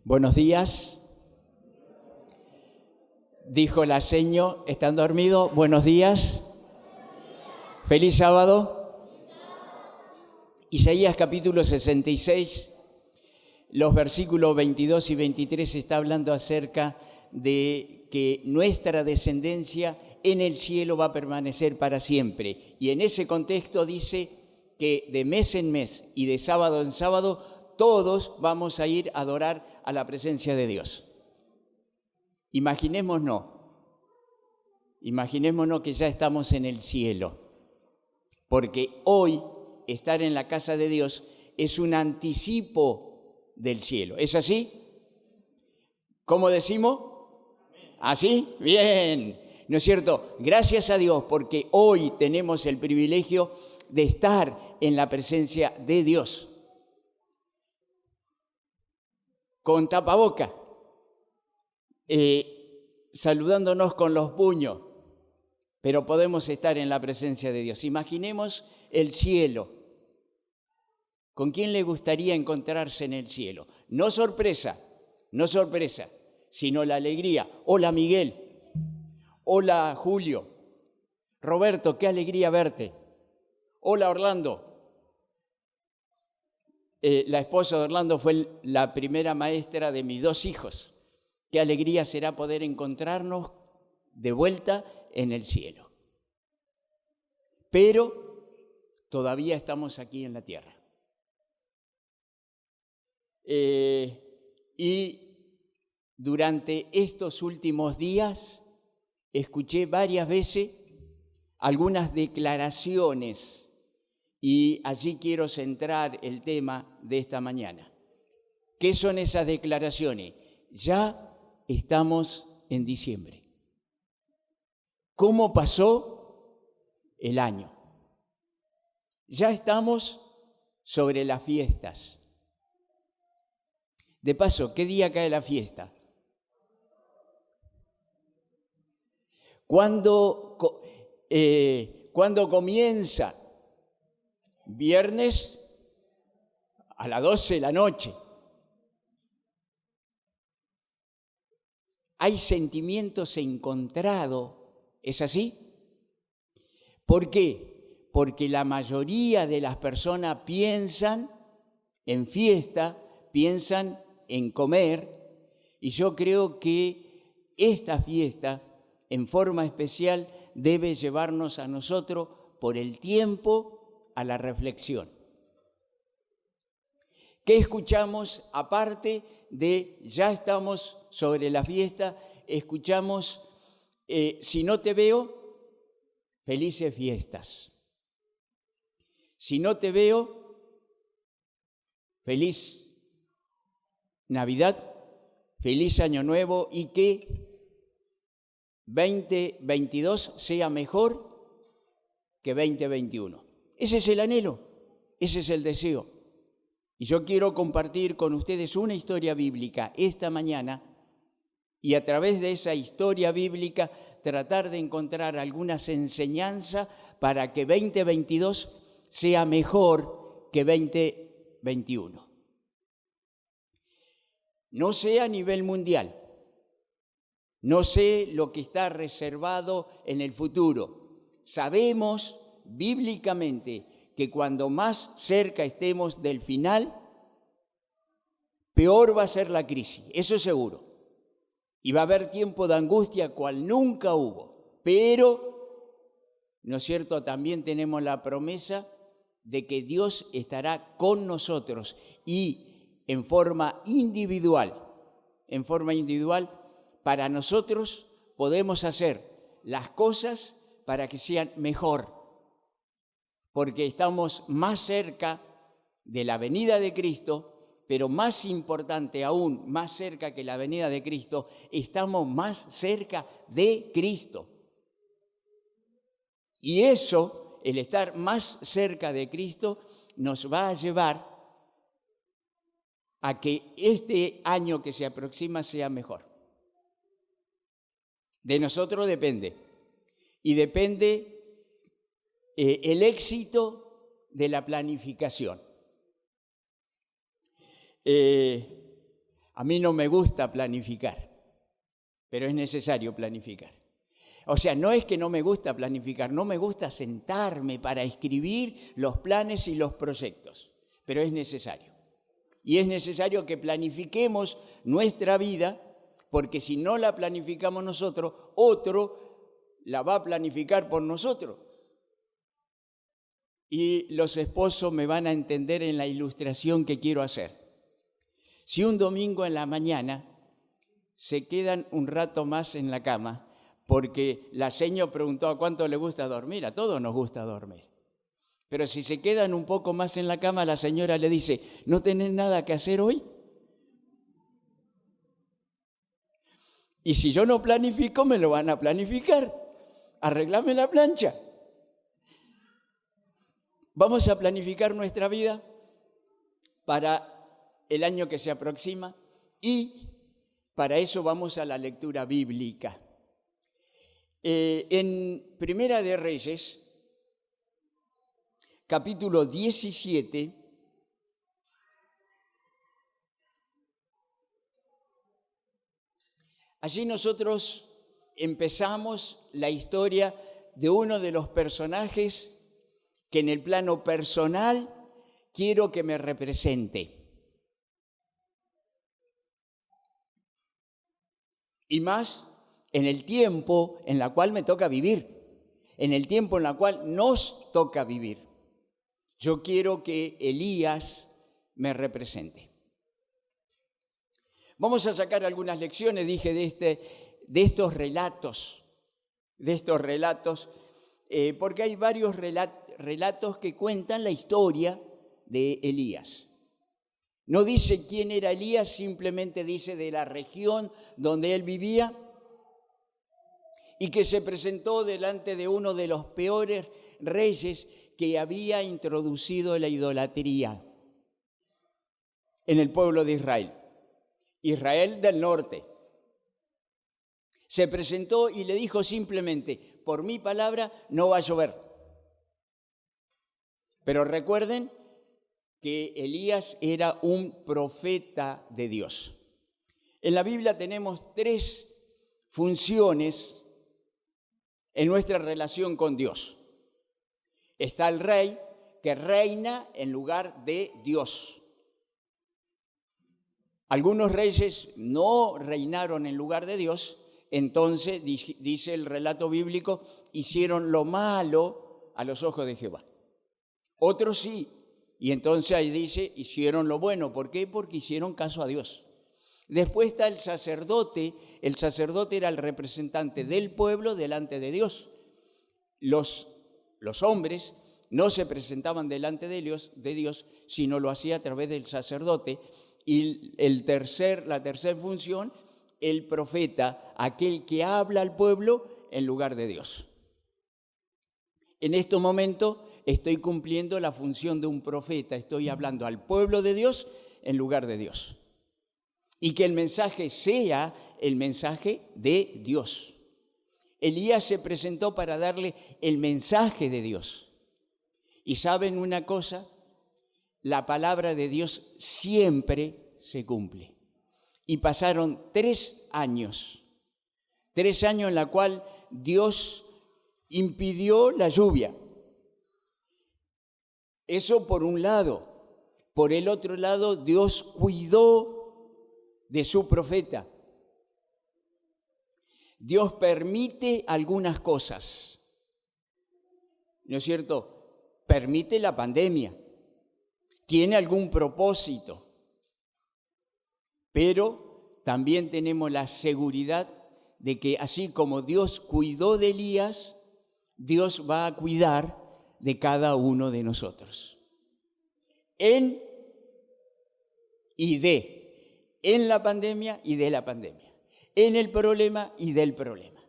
Buenos días. Dijo la seño, ¿están dormidos? Buenos días. Feliz sábado. Isaías capítulo 66, los versículos 22 y 23 está hablando acerca de que nuestra descendencia en el cielo va a permanecer para siempre. Y en ese contexto dice que de mes en mes y de sábado en sábado todos vamos a ir a adorar a la presencia de Dios. Imaginémonos que ya estamos en el cielo, porque hoy estar en la casa de Dios es un anticipo del cielo. ¿Es así? ¿Cómo decimos? ¿Así? Bien. ¿No es cierto? Gracias a Dios, porque hoy tenemos el privilegio de estar en la presencia de Dios. Con tapaboca, saludándonos con los puños, pero podemos estar en la presencia de Dios. Imaginemos el cielo. ¿Con quién le gustaría encontrarse en el cielo? No sorpresa, sino la alegría. Hola Miguel, hola Julio, Roberto, qué alegría verte. Hola Orlando. La esposa de Orlando fue la primera maestra de mis dos hijos. Qué alegría será poder encontrarnos de vuelta en el cielo. Pero todavía estamos aquí en la tierra. Y durante estos últimos días escuché varias veces algunas declaraciones y allí quiero centrar el tema de esta mañana. ¿Qué son esas declaraciones? Ya estamos en diciembre. ¿Cómo pasó el año? Ya estamos sobre las fiestas. De paso, ¿qué día cae la fiesta? ¿Cuándo comienza? Viernes a las 12 de la noche. Hay sentimientos encontrados, ¿es así? ¿Por qué? Porque la mayoría de las personas piensan en fiesta, piensan en comer, y yo creo que esta fiesta, en forma especial, debe llevarnos a nosotros por el tiempo a la reflexión. ¿Qué escuchamos aparte de ya estamos sobre la fiesta? Escuchamos, si no te veo, felices fiestas. Si no te veo, feliz Navidad, feliz Año Nuevo y que 2022 sea mejor que 2021. Ese es el anhelo, ese es el deseo. Y yo quiero compartir con ustedes una historia bíblica esta mañana y a través de esa historia bíblica tratar de encontrar algunas enseñanzas para que 2022 sea mejor que 2021. No sé a nivel mundial, no sé lo que está reservado en el futuro. Sabemos bíblicamente que cuando más cerca estemos del final, peor va a ser la crisis, eso es seguro. Y va a haber tiempo de angustia cual nunca hubo. Pero, ¿no es cierto?, también tenemos la promesa de que Dios estará con nosotros y en forma individual, para nosotros podemos hacer las cosas para que sean mejor. Porque estamos más cerca de la venida de Cristo, pero más importante aún, más cerca que la venida de Cristo, estamos más cerca de Cristo. Y eso, el estar más cerca de Cristo, nos va a llevar a que este año que se aproxima sea mejor. De nosotros depende. Y depende el éxito de la planificación. A mí no me gusta planificar, pero es necesario planificar. O sea, no es que no me gusta planificar, no me gusta sentarme para escribir los planes y los proyectos, pero es necesario. Y es necesario que planifiquemos nuestra vida, porque si no la planificamos nosotros, otro la va a planificar por nosotros. Y los esposos me van a entender en la ilustración que quiero hacer. Si un domingo en la mañana se quedan un rato más en la cama, porque la señora preguntó a cuánto le gusta dormir, a todos nos gusta dormir. Pero si se quedan un poco más en la cama, la señora le dice, ¿no tenés nada que hacer hoy? Y si yo no planifico, me lo van a planificar. Arreglame la plancha. Vamos a planificar nuestra vida para el año que se aproxima y para eso vamos a la lectura bíblica. En Primera de Reyes, capítulo 17, allí nosotros empezamos la historia de uno de los personajes que en el plano personal quiero que me represente. Y más en el tiempo en el cual me toca vivir, en el tiempo en el cual nos toca vivir. Yo quiero que Elías me represente. Vamos a sacar algunas lecciones, dije, de estos relatos, porque hay varios relatos que cuentan la historia de Elías. No dice quién era Elías, simplemente dice de la región donde él vivía y que se presentó delante de uno de los peores reyes que había introducido la idolatría en el pueblo de Israel, Israel del norte. Se presentó y le dijo simplemente, por mi palabra no va a llover. Pero recuerden que Elías era un profeta de Dios. En la Biblia tenemos 3 funciones en nuestra relación con Dios. Está el rey, que reina en lugar de Dios. Algunos reyes no reinaron en lugar de Dios, entonces, dice el relato bíblico, hicieron lo malo a los ojos de Jehová. Otros sí, y entonces ahí dice, hicieron lo bueno. ¿Por qué? Porque hicieron caso a Dios. Después está el sacerdote era el representante del pueblo delante de Dios. Los hombres no se presentaban delante de Dios, sino lo hacía a través del sacerdote. Y la tercera función, el profeta, aquel que habla al pueblo en lugar de Dios. En este momento estoy cumpliendo la función de un profeta, estoy hablando al pueblo de Dios en lugar de Dios. Y que el mensaje sea el mensaje de Dios. Elías se presentó para darle el mensaje de Dios. Y ¿saben una cosa? La palabra de Dios siempre se cumple. Y pasaron 3 años. 3 años en la cual Dios impidió la lluvia. Eso por un lado. Por el otro lado, Dios cuidó de su profeta. Dios permite algunas cosas, ¿no es cierto? Permite la pandemia, tiene algún propósito, pero también tenemos la seguridad de que así como Dios cuidó de Elías, Dios va a cuidar de cada uno de nosotros. En la pandemia y de la pandemia, en el problema y del problema.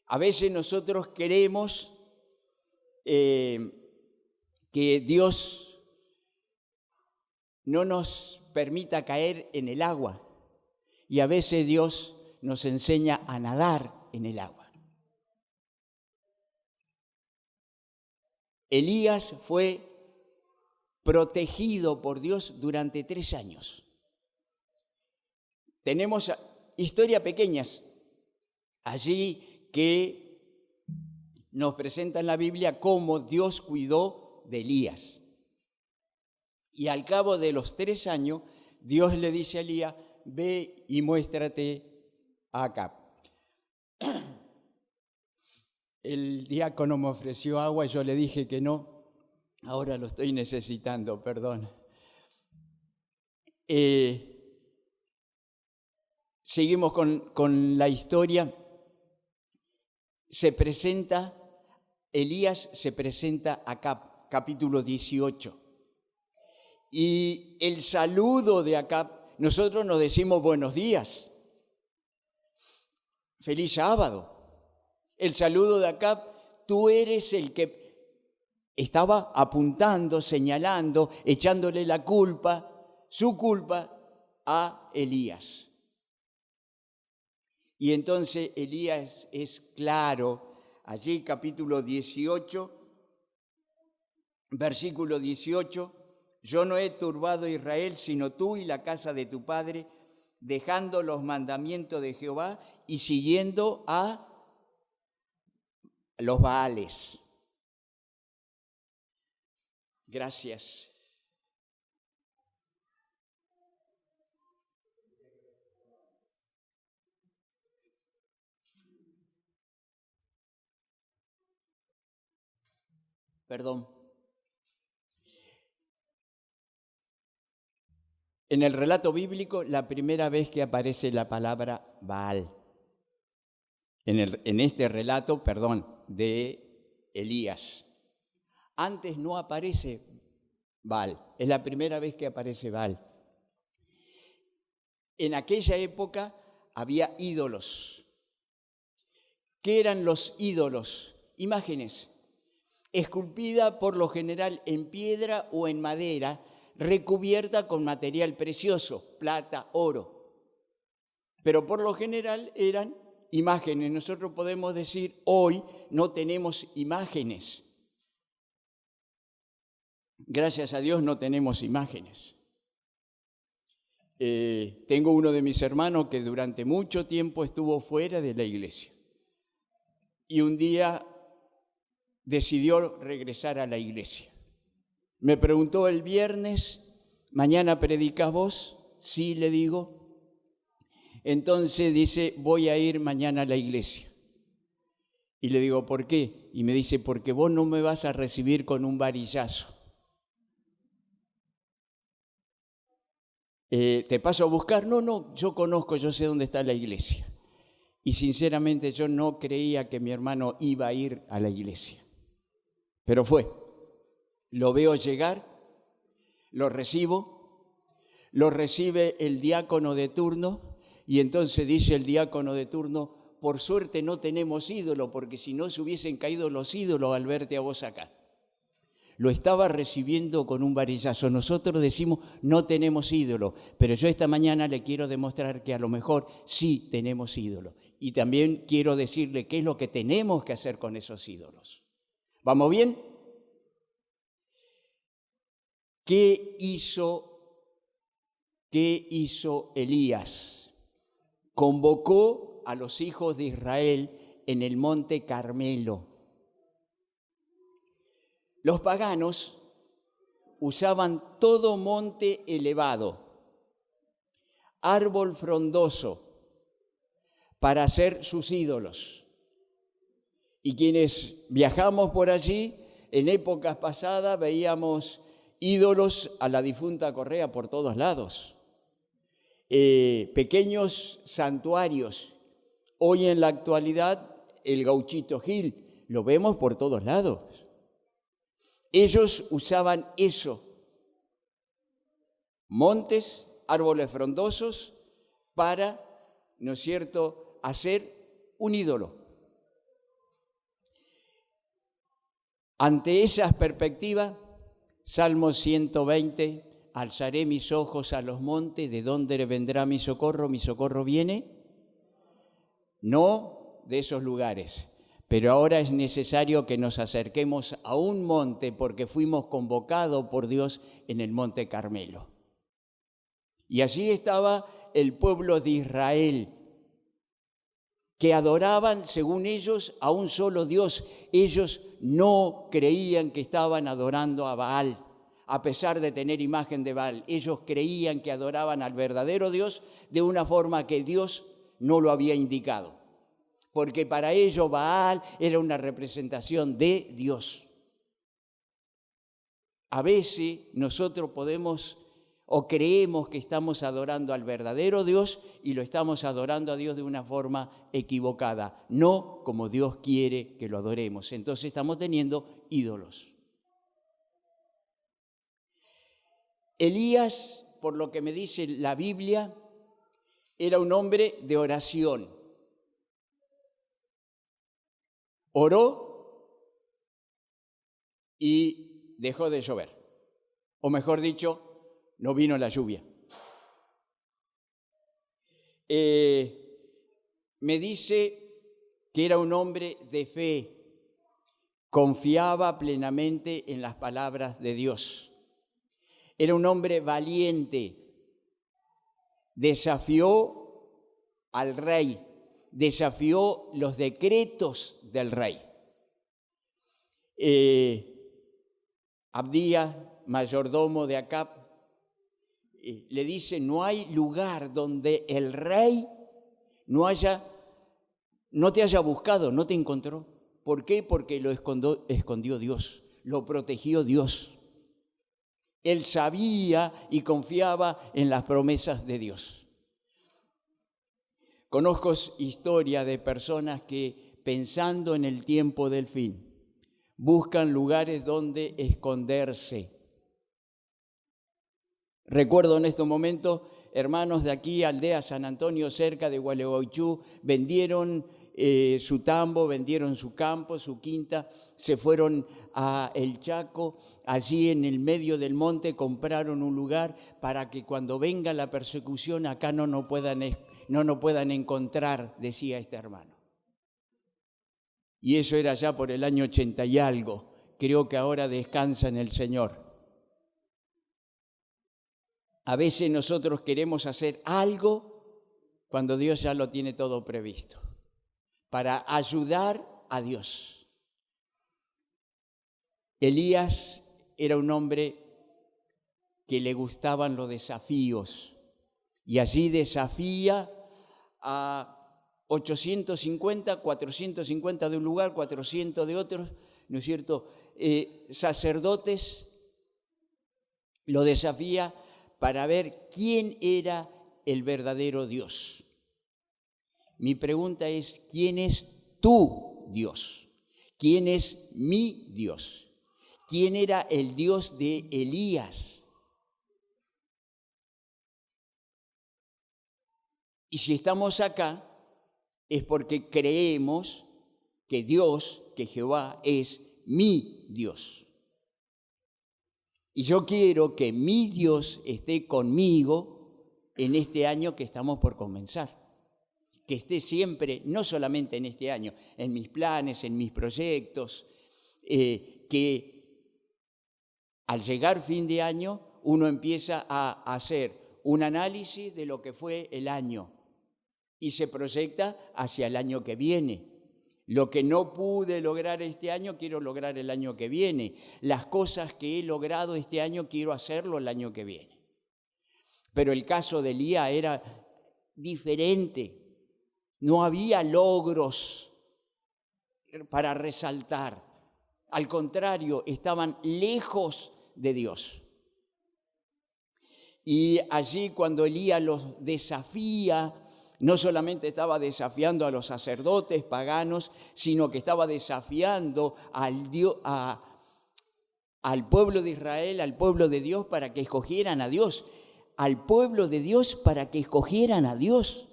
A veces nosotros queremos que Dios no nos permita caer en el agua y a veces Dios nos enseña a nadar en el agua. Elías fue protegido por Dios durante 3 años. tenemos historias pequeñas allí que nos presentan en la Biblia cómo Dios cuidó de Elías. Y al cabo de los 3 años, Dios le dice a Elías, ve y muéstrate a Acab. El diácono me ofreció agua y yo le dije que no. Ahora lo estoy necesitando, perdón. Seguimos con la historia. Elías se presenta a Acab, capítulo 18. Y el saludo de Acab, nosotros nos decimos buenos días, feliz sábado. El saludo de Acab, tú eres el que estaba apuntando, señalando, echándole la culpa, su culpa, a Elías. Y entonces Elías es claro, allí capítulo 18, versículo 18, yo no he turbado a Israel, sino tú y la casa de tu padre, dejando los mandamientos de Jehová y siguiendo a los Baales. Gracias. Perdón. En el relato bíblico, la primera vez que aparece la palabra Baal. En este relato, de Elías. Antes no aparece Baal, es la primera vez que aparece Baal. En aquella época había ídolos. ¿Qué eran los ídolos? Imágenes, esculpida por lo general en piedra o en madera, recubierta con material precioso, plata, oro. Pero por lo general eran imágenes. Nosotros podemos decir, hoy no tenemos imágenes. Gracias a Dios no tenemos imágenes. Tengo uno de mis hermanos que durante mucho tiempo estuvo fuera de la iglesia. Y un día decidió regresar a la iglesia. Me preguntó el viernes, ¿mañana predicas vos? Sí, le digo. Entonces dice, voy a ir mañana a la iglesia. Y le digo, ¿por qué? Y me dice, porque vos no me vas a recibir con un varillazo. ¿Te paso a buscar? No, yo conozco, yo sé dónde está la iglesia. Y sinceramente yo no creía que mi hermano iba a ir a la iglesia. Pero fue. Lo veo llegar, lo recibe el diácono de turno, y entonces dice el diácono de turno, por suerte no tenemos ídolo, porque si no se hubiesen caído los ídolos al verte a vos acá. Lo estaba recibiendo con un varillazo. Nosotros decimos, no tenemos ídolo, pero yo esta mañana le quiero demostrar que a lo mejor sí tenemos ídolo. Y también quiero decirle qué es lo que tenemos que hacer con esos ídolos. ¿Vamos bien? ¿Qué hizo Elías? Convocó a los hijos de Israel en el monte Carmelo. Los paganos usaban todo monte elevado, árbol frondoso, para hacer sus ídolos. Y quienes viajamos por allí, en épocas pasadas veíamos ídolos a la difunta Correa por todos lados. Pequeños santuarios. Hoy en la actualidad, el Gauchito Gil, lo vemos por todos lados. Ellos usaban eso, montes, árboles frondosos, para, ¿no es cierto?, hacer un ídolo. Ante esas perspectivas, Salmo 120, alzaré mis ojos a los montes, ¿de dónde vendrá mi socorro? Mi socorro viene, no de esos lugares. Pero ahora es necesario que nos acerquemos a un monte porque fuimos convocados por Dios en el monte Carmelo. Y allí estaba el pueblo de Israel, que adoraban, según ellos, a un solo Dios. Ellos no creían que estaban adorando a Baal, a pesar de tener imagen de Baal. Ellos creían que adoraban al verdadero Dios de una forma que Dios no lo había indicado, porque para ellos Baal era una representación de Dios. A veces nosotros podemos o creemos que estamos adorando al verdadero Dios y lo estamos adorando a Dios de una forma equivocada, no como Dios quiere que lo adoremos. Entonces estamos teniendo ídolos. Elías, por lo que me dice la Biblia, era un hombre de oración. Oró y dejó de llover. O mejor dicho, no vino la lluvia. Me dice que era un hombre de fe, confiaba plenamente en las palabras de Dios. Era un hombre valiente, desafió al rey, desafió los decretos del rey. Abdías, mayordomo de Acab, le dice: no hay lugar donde el rey no te haya buscado, no te encontró. ¿Por qué? Porque lo escondió Dios, lo protegió Dios. Él sabía y confiaba en las promesas de Dios. Conozco historias de personas que, pensando en el tiempo del fin, buscan lugares donde esconderse. Recuerdo en estos momentos, hermanos de aquí, aldea San Antonio, cerca de Gualeguaychú, vendieron su tambo, vendieron su campo, su quinta, se fueron a El Chaco, allí en el medio del monte compraron un lugar para que cuando venga la persecución acá no nos puedan encontrar, decía este hermano. Y eso era ya por el año 80 y algo, creo que ahora descansa en el Señor. A veces nosotros queremos hacer algo cuando Dios ya lo tiene todo previsto, para ayudar a Dios. Elías era un hombre que le gustaban los desafíos y allí desafía a 850, 450 de un lugar, 400 de otros, ¿no es cierto? Sacerdotes, lo desafía para ver quién era el verdadero Dios. Mi pregunta es: ¿quién es tu Dios? ¿Quién es mi Dios? ¿Quién era el Dios de Elías? Y si estamos acá, es porque creemos que Dios, que Jehová, es mi Dios. Y yo quiero que mi Dios esté conmigo en este año que estamos por comenzar. Que esté siempre, no solamente en este año, en mis planes, en mis proyectos, que al llegar fin de año uno empieza a hacer un análisis de lo que fue el año y se proyecta hacia el año que viene. Lo que no pude lograr este año, quiero lograr el año que viene. Las cosas que he logrado este año, quiero hacerlo el año que viene. Pero el caso de Elías era diferente. No había logros para resaltar. Al contrario, estaban lejos de Dios. Y allí cuando Elías los desafía, no solamente estaba desafiando a los sacerdotes paganos, sino que estaba desafiando al pueblo de Israel, al pueblo de Dios, para que escogieran a Dios. Al pueblo de Dios para que escogieran a Dios.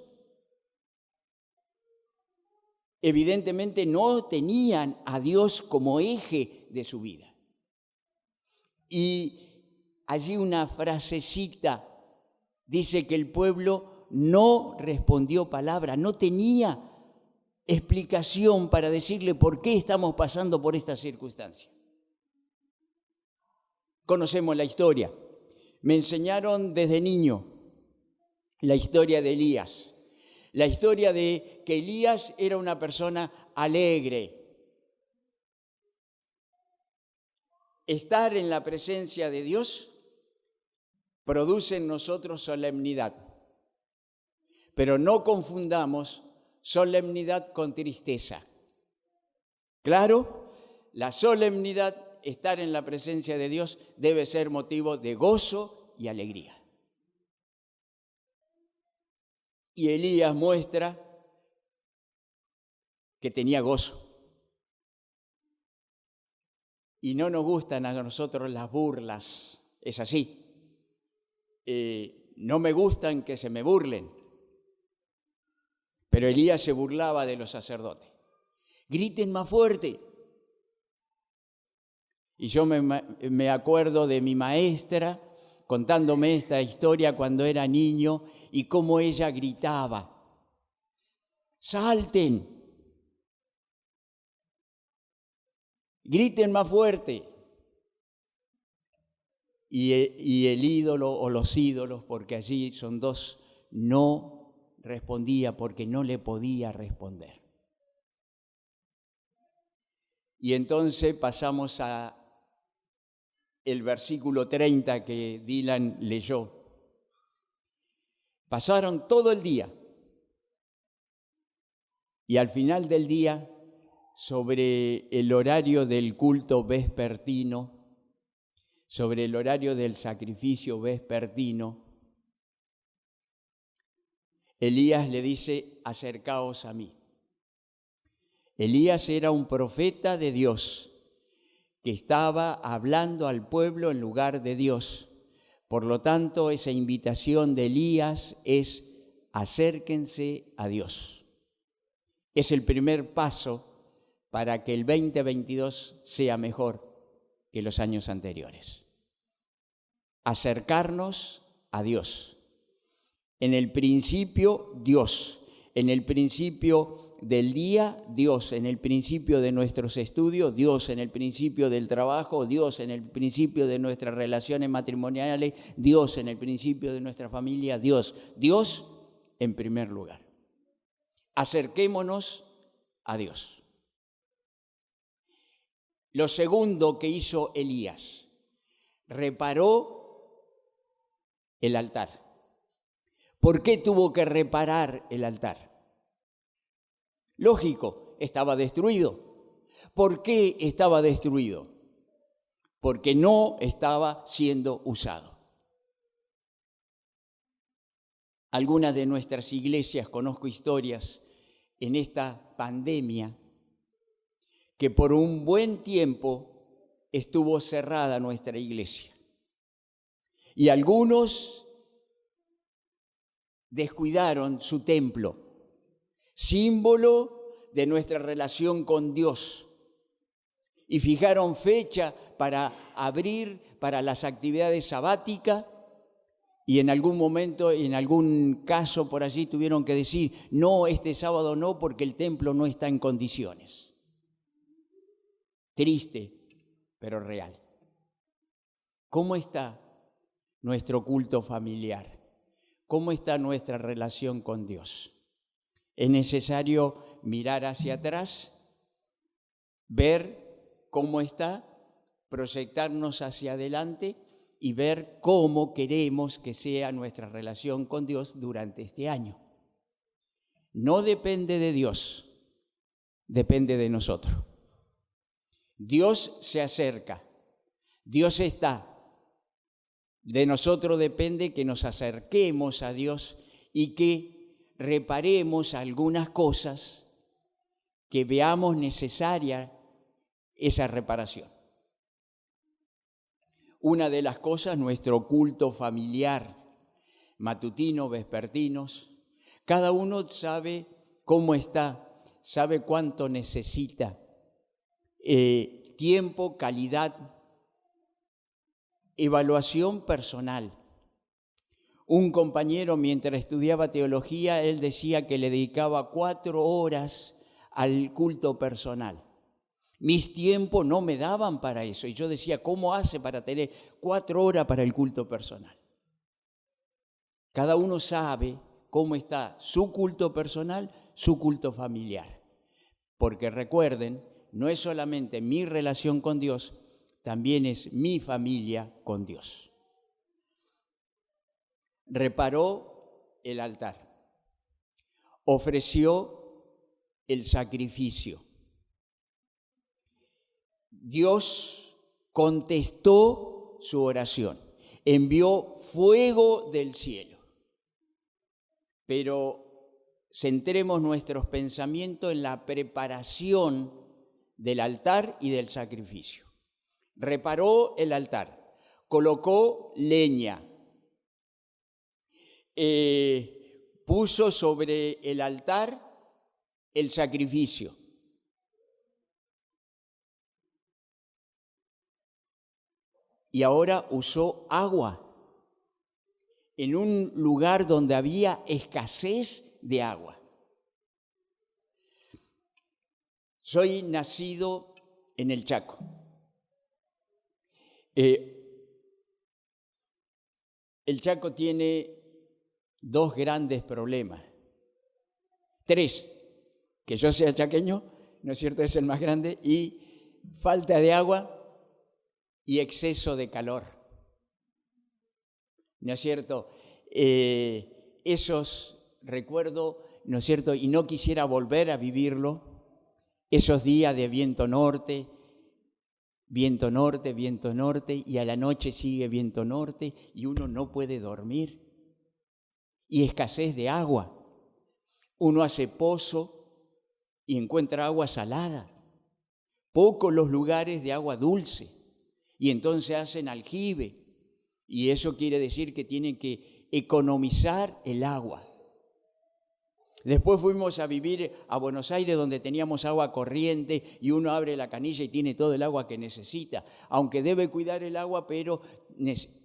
Evidentemente no tenían a Dios como eje de su vida. Y allí una frasecita dice que el pueblo no respondió palabra, no tenía explicación para decirle por qué estamos pasando por esta circunstancia. Conocemos la historia. Me enseñaron desde niño la historia de Elías. La historia de que Elías era una persona alegre. Estar en la presencia de Dios produce en nosotros solemnidad. Pero no confundamos solemnidad con tristeza. Claro, la solemnidad, estar en la presencia de Dios, debe ser motivo de gozo y alegría. Y Elías muestra que tenía gozo. Y no nos gustan a nosotros las burlas, es así. No me gustan que se me burlen. Pero Elías se burlaba de los sacerdotes. Griten más fuerte. Y yo me acuerdo de mi maestra contándome esta historia cuando era niño y cómo ella gritaba: ¡salten! ¡Griten más fuerte! Y el ídolo o los ídolos, porque allí son dos, no respondía porque no le podía responder. Y entonces pasamos a el versículo 30 que Dylan leyó. Pasaron todo el día y al final del día, sobre el horario del culto vespertino, sobre el horario del sacrificio vespertino, Elías le dice: acercaos a mí. Elías era un profeta de Dios que estaba hablando al pueblo en lugar de Dios. Por lo tanto, esa invitación de Elías es: acérquense a Dios. Es el primer paso para que el 2022 sea mejor que los años anteriores. Acercarnos a Dios. En el principio, Dios. En el principio del día, Dios. En el principio de nuestros estudios, Dios. En el principio del trabajo, Dios. En el principio de nuestras relaciones matrimoniales, Dios. En el principio de nuestra familia, Dios. Dios en primer lugar. Acerquémonos a Dios. Lo segundo que hizo Elías: reparó el altar. ¿Por qué tuvo que reparar el altar? Lógico, estaba destruido. ¿Por qué estaba destruido? Porque no estaba siendo usado. Algunas de nuestras iglesias, conozco historias en esta pandemia, que por un buen tiempo estuvo cerrada nuestra iglesia. Y algunos descuidaron su templo, símbolo de nuestra relación con Dios, y fijaron fecha para abrir para las actividades sabáticas, y en algún momento, en algún caso por allí tuvieron que decir: no, este sábado no, porque el templo no está en condiciones. Triste, pero real. ¿Cómo está nuestro culto familiar? ¿Cómo está nuestra relación con Dios? Es necesario mirar hacia atrás, ver cómo está, proyectarnos hacia adelante y ver cómo queremos que sea nuestra relación con Dios durante este año. No depende de Dios, depende de nosotros. Dios se acerca, Dios está. De nosotros depende que nos acerquemos a Dios y que reparemos algunas cosas que veamos necesaria esa reparación. Una de las cosas, nuestro culto familiar, matutino, vespertinos. Cada uno sabe cómo está, sabe cuánto necesita. Tiempo, calidad, evaluación personal. Un compañero, mientras estudiaba teología, él decía que le dedicaba 4 horas al culto personal. Mis tiempos no me daban para eso. Y yo decía: ¿cómo hace para tener 4 horas para el culto personal? Cada uno sabe cómo está su culto personal, su culto familiar. Porque recuerden, no es solamente mi relación con Dios, también es mi familia con Dios. Reparó el altar, ofreció el sacrificio. Dios contestó su oración, envió fuego del cielo. Pero centremos nuestros pensamientos en la preparación del altar y del sacrificio. Reparó el altar, colocó leña, puso sobre el altar el sacrificio. Y ahora usó agua en un lugar donde había escasez de agua. Soy nacido en el Chaco. El Chaco tiene dos grandes problemas. Tres, que yo sea chaqueño, ¿no es cierto? Es el más grande, y falta de agua y exceso de calor. ¿No es cierto? Esos recuerdo, ¿no es cierto? Y no quisiera volver a vivirlo, esos días de viento norte, viento norte, viento norte, y a la noche sigue viento norte, y uno no puede dormir. Y escasez de agua. Uno hace pozo y encuentra agua salada. Pocos los lugares de agua dulce. Y entonces hacen aljibe. Y eso quiere decir que tienen que economizar el agua. Después fuimos a vivir a Buenos Aires, donde teníamos agua corriente y uno abre la canilla y tiene todo el agua que necesita. Aunque debe cuidar el agua, pero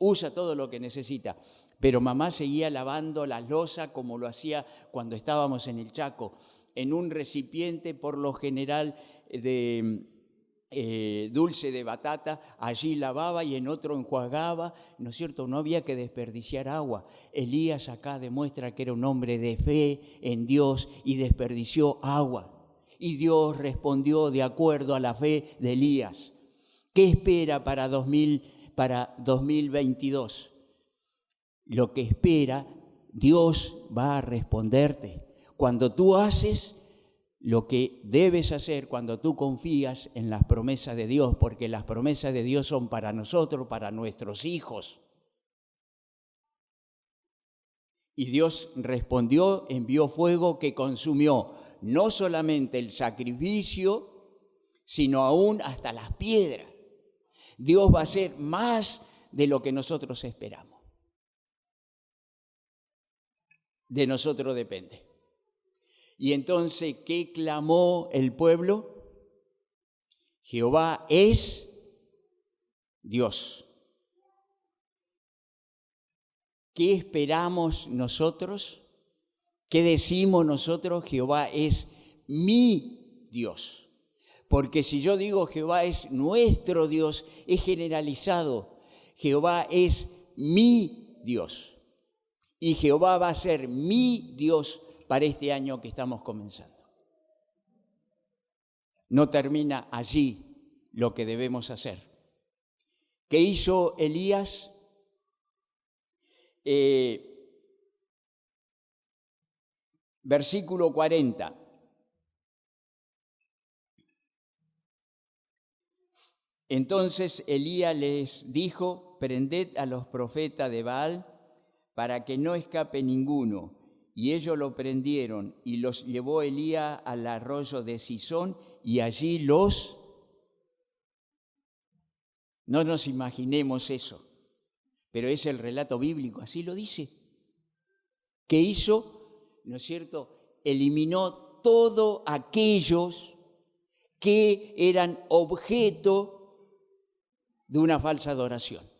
usa todo lo que necesita. Pero mamá seguía lavando la loza como lo hacía cuando estábamos en el Chaco, en un recipiente por lo general de dulce de batata, allí lavaba y en otro enjuagaba, ¿no es cierto? No había que desperdiciar agua. Elías acá demuestra que era un hombre de fe en Dios y desperdició agua. Y Dios respondió de acuerdo a la fe de Elías. ¿Qué espera para 2022? Lo que espera, Dios va a responderte. Cuando tú haces lo que debes hacer, cuando tú confías en las promesas de Dios, porque las promesas de Dios son para nosotros, para nuestros hijos. Y Dios respondió, envió fuego que consumió no solamente el sacrificio, sino aún hasta las piedras. Dios va a hacer más de lo que nosotros esperamos. De nosotros depende. Y entonces, ¿qué clamó el pueblo? Jehová es Dios. ¿Qué esperamos nosotros? ¿Qué decimos nosotros? Jehová es mi Dios. Porque si yo digo Jehová es nuestro Dios, es generalizado. Jehová es mi Dios. Y Jehová va a ser mi Dios para este año que estamos comenzando. No termina allí lo que debemos hacer. ¿Qué hizo Elías? Versículo 40. Entonces Elías les dijo: prended a los profetas de Baal para que no escape ninguno. Y ellos lo prendieron y los llevó Elías al arroyo de Cisón y allí los... No nos imaginemos eso, pero es el relato bíblico, así lo dice. ¿Qué hizo? ¿No es cierto? Eliminó todos aquellos que eran objeto de una falsa adoración.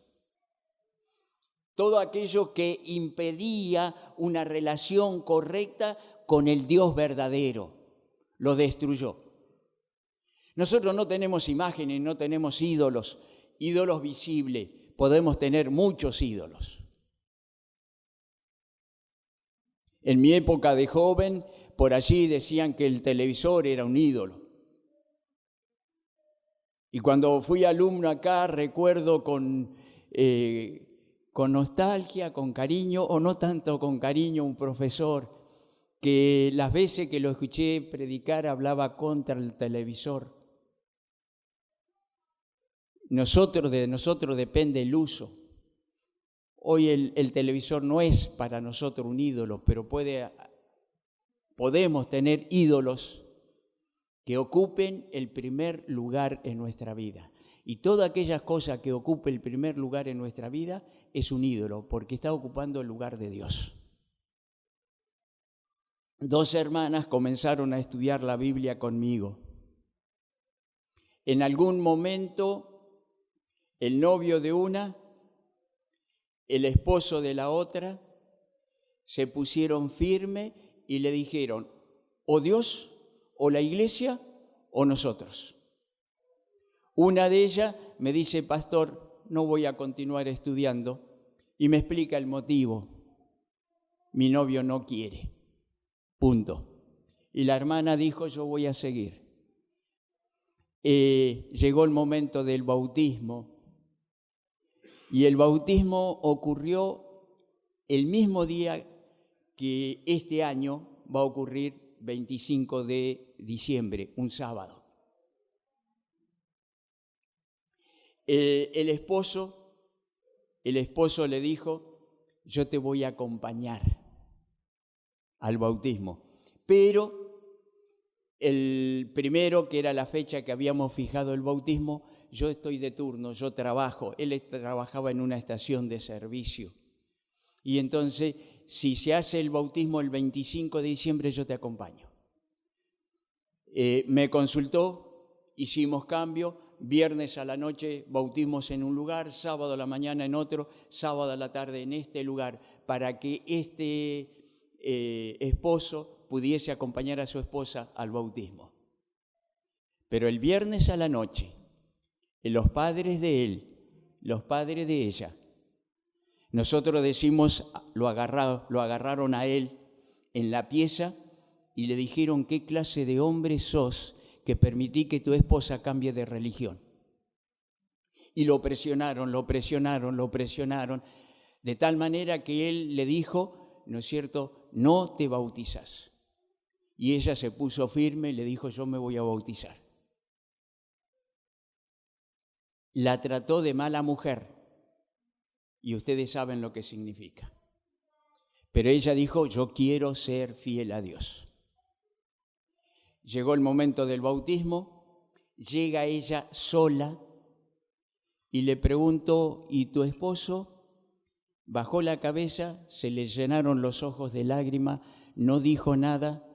Todo aquello que impedía una relación correcta con el Dios verdadero, lo destruyó. Nosotros no tenemos imágenes, no tenemos ídolos visibles. Podemos tener muchos ídolos. En mi época de joven, por allí decían que el televisor era un ídolo. Y cuando fui alumno acá, recuerdo con nostalgia, con cariño, o no tanto con cariño, un profesor que las veces que lo escuché predicar hablaba contra el televisor. De nosotros depende el uso. Hoy el televisor no es para nosotros un ídolo, pero podemos tener ídolos que ocupen el primer lugar en nuestra vida. Y todas aquellas cosas que ocupen el primer lugar en nuestra vida es un ídolo, porque está ocupando el lugar de Dios. 2 hermanas comenzaron a estudiar la Biblia conmigo. En algún momento, el novio de una, el esposo de la otra, se pusieron firme y le dijeron, o Dios, o la iglesia, o nosotros. Una de ellas me dice, pastor, no voy a continuar estudiando, y me explica el motivo. Mi novio no quiere. Punto. Y la hermana dijo, yo voy a seguir. Llegó el momento del bautismo, y el bautismo ocurrió el mismo día que este año va a ocurrir 25 de diciembre, un sábado. El esposo le dijo, yo te voy a acompañar al bautismo, pero el primero, que era la fecha que habíamos fijado el bautismo, yo estoy de turno, yo trabajo, él trabajaba en una estación de servicio, y entonces si se hace el bautismo el 25 de diciembre yo te acompaño. Me consultó, hicimos cambio. Viernes a la noche bautismos en un lugar, sábado a la mañana en otro, sábado a la tarde en este lugar, para que este esposo pudiese acompañar a su esposa al bautismo. Pero el viernes a la noche, los padres de él, los padres de ella, nosotros decimos, lo agarraron a él en la pieza y le dijeron, ¿qué clase de hombre sos que permití que tu esposa cambie de religión? Y lo presionaron, de tal manera que él le dijo, ¿no es cierto?, no te bautizas. Y ella se puso firme y le dijo, yo me voy a bautizar. La trató de mala mujer, y ustedes saben lo que significa. Pero ella dijo, yo quiero ser fiel a Dios. Llegó el momento del bautismo, llega ella sola y le preguntó, ¿y tu esposo? Bajó la cabeza, se le llenaron los ojos de lágrimas, no dijo nada.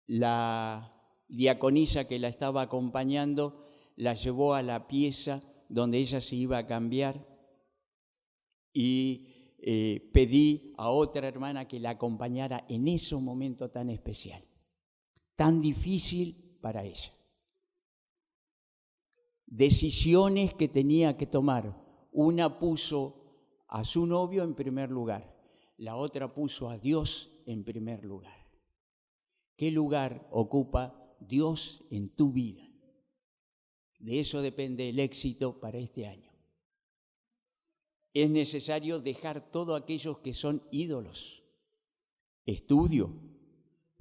La diaconisa que la estaba acompañando la llevó a la pieza donde ella se iba a cambiar y pedí a otra hermana que la acompañara en ese momento tan especial, tan difícil para ella. Decisiones que tenía que tomar. Una puso a su novio en primer lugar, la otra puso a Dios en primer lugar. ¿Qué lugar ocupa Dios en tu vida? De eso depende el éxito para este año. Es necesario dejar todo aquellos que son ídolos. Estudio,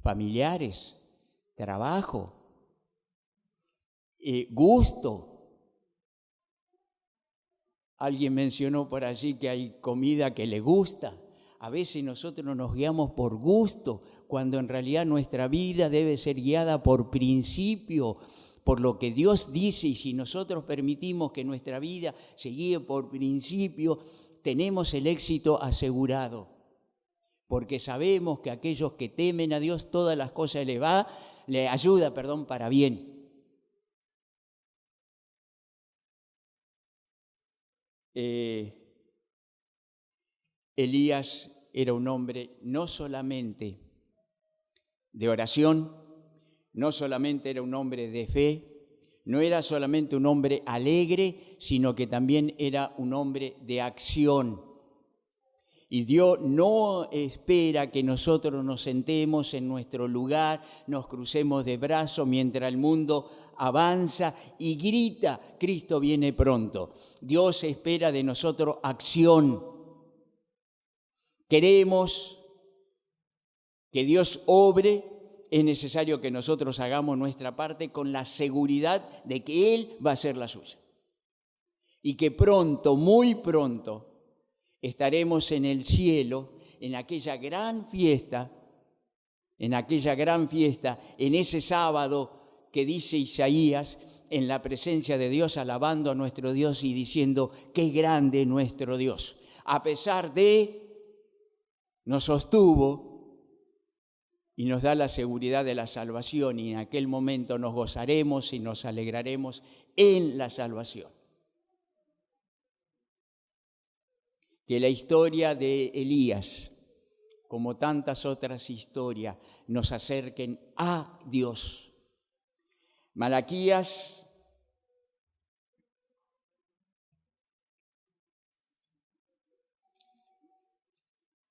familiares, trabajo, gusto. Alguien mencionó por allí que hay comida que le gusta. A veces nosotros nos guiamos por gusto, cuando en realidad nuestra vida debe ser guiada por principio, por lo que Dios dice, y si nosotros permitimos que nuestra vida se guíe por principio, tenemos el éxito asegurado, porque sabemos que aquellos que temen a Dios, todas las cosas le ayuda para bien. Elías era un hombre no solamente de oración, no solamente era un hombre de fe, no era solamente un hombre alegre, sino que también era un hombre de acción. Y Dios no espera que nosotros nos sentemos en nuestro lugar, nos crucemos de brazos mientras el mundo avanza y grita, Cristo viene pronto. Dios espera de nosotros acción. Queremos que Dios obre, es necesario que nosotros hagamos nuestra parte con la seguridad de que Él va a hacer la suya. Y que pronto, muy pronto, estaremos en el cielo, en aquella gran fiesta, en ese sábado que dice Isaías, en la presencia de Dios, alabando a nuestro Dios y diciendo, qué grande nuestro Dios. A pesar de, nos sostuvo y nos da la seguridad de la salvación, y en aquel momento nos gozaremos y nos alegraremos en la salvación. Que la historia de Elías, como tantas otras historias, nos acerquen a Dios. Malaquías,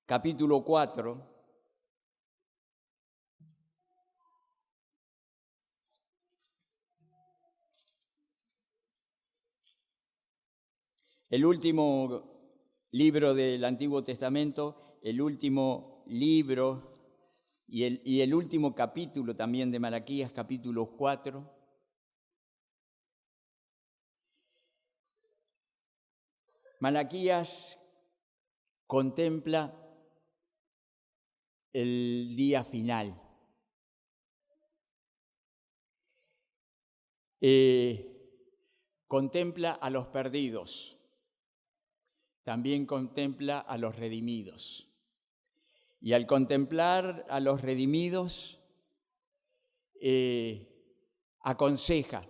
capítulo 4. El último libro del Antiguo Testamento, el último libro y el último capítulo también de Malaquías, capítulo 4. Malaquías contempla el día final. Contempla a los perdidos. También contempla a los redimidos. Y al contemplar a los redimidos, aconseja.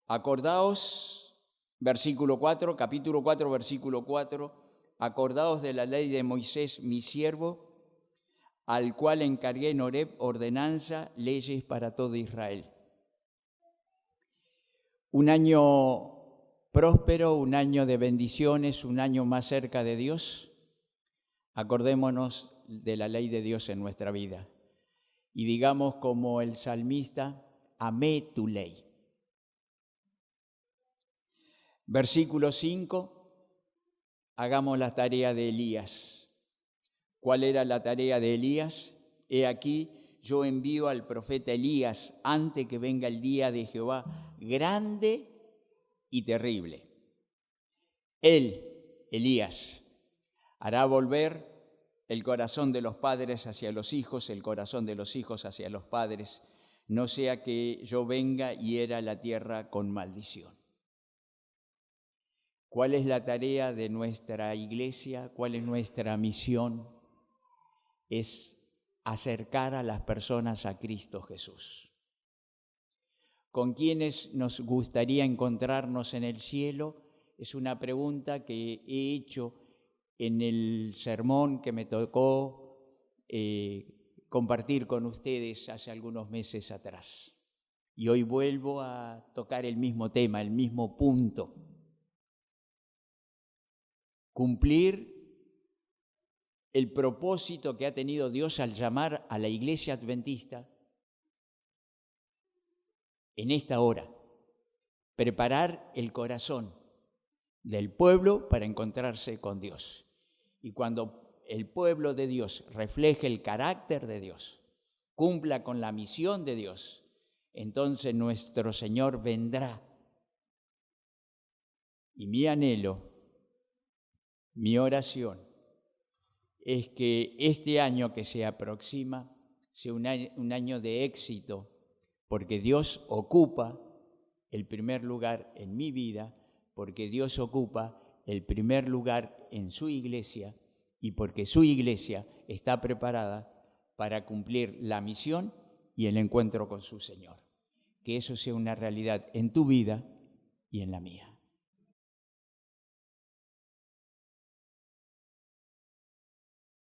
Acordaos, versículo 4, capítulo 4, versículo 4, acordaos de la ley de Moisés, mi siervo, al cual encargué en Horeb ordenanza, leyes para todo Israel. Un año próspero, un año de bendiciones, un año más cerca de Dios. Acordémonos de la ley de Dios en nuestra vida y digamos como el salmista, amé tu ley. Versículo 5, hagamos la tarea de Elías. ¿Cuál era la tarea de Elías? He aquí, yo envío al profeta Elías antes que venga el día de Jehová grande y terrible. Él, Elías, hará volver el corazón de los padres hacia los hijos, el corazón de los hijos hacia los padres, no sea que yo venga y hiera la tierra con maldición. ¿Cuál es la tarea de nuestra iglesia? ¿Cuál es nuestra misión? Es acercar a las personas a Cristo Jesús. ¿Con quiénes nos gustaría encontrarnos en el cielo? Es una pregunta que he hecho en el sermón que me tocó compartir con ustedes hace algunos meses atrás. Y hoy vuelvo a tocar el mismo tema, el mismo punto. Cumplir el propósito que ha tenido Dios al llamar a la iglesia adventista en esta hora, preparar el corazón del pueblo para encontrarse con Dios. Y cuando el pueblo de Dios refleje el carácter de Dios, cumpla con la misión de Dios, entonces nuestro Señor vendrá. Y mi anhelo, mi oración, es que este año que se aproxima sea un año de éxito, porque Dios ocupa el primer lugar en mi vida, porque Dios ocupa el primer lugar en su iglesia y porque su iglesia está preparada para cumplir la misión y el encuentro con su Señor. Que eso sea una realidad en tu vida y en la mía.